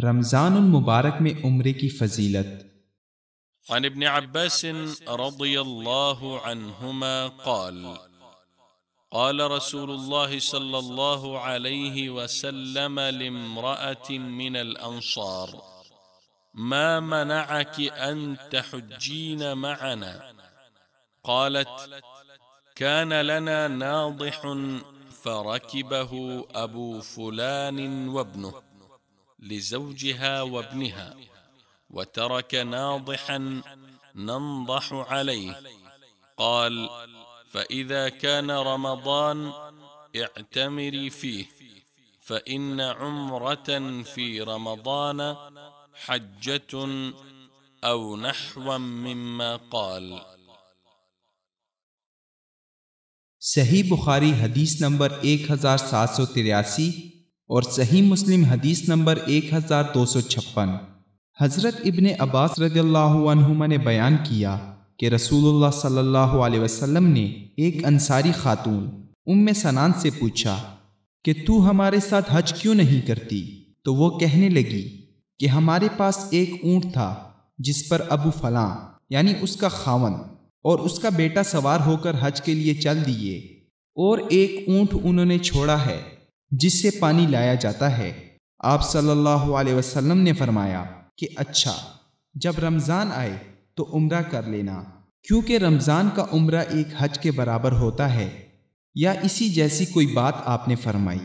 रमज़ानुल मुबारक में उम्रे की फजीलत। अन इब्न अब्बास रज़ियल्लाहु अन्हुमा क़ाल क़ाल रसूलुल्लाह सल्लल्लाहु अलैहि वसल्लम लिम्रअतिन मिनल अंसार मा मनअकी अन तहुज्जीन मअना क़ालत कान लना नादिहुन फरकिबहु अबू फुलान वब्नुहु लिज़ौजिहा वब्निहा वतरक नादिहा नंदह अलैह क़ाल फ़इज़ा कान रमज़ान इअ्तमिरी फ़ीह फ़इन्न उम्रतन फ़ी रमज़ान हज्जतुन औ नहवन मिम्मा क़ाल। सही बुखारी हदीस नंबर 1783 और सही मुस्लिम हदीस नंबर 1256। हज़रत इब्ने अब्बास रज़ियल्लाहु अन्हुमा ने बयान किया कि रसूलुल्लाह सल्लल्लाहु अलैहि वसल्लम ने एक अंसारी खातून उम्मे सनान से पूछा कि तू हमारे साथ हज क्यों नहीं करती? तो वो कहने लगी कि हमारे पास एक ऊंट था जिस पर अबू फलां यानी उसका खावन और उसका बेटा सवार होकर हज के लिए चल दिए, और एक ऊंट उन्होंने छोड़ा है जिससे पानी लाया जाता है। आप सल्लल्लाहु अलैहि वसल्लम ने फरमाया कि अच्छा, जब रमज़ान आए तो उम्रा कर लेना, क्योंकि रमज़ान का उम्रा एक हज के बराबर होता है, या इसी जैसी कोई बात आपने फरमाई।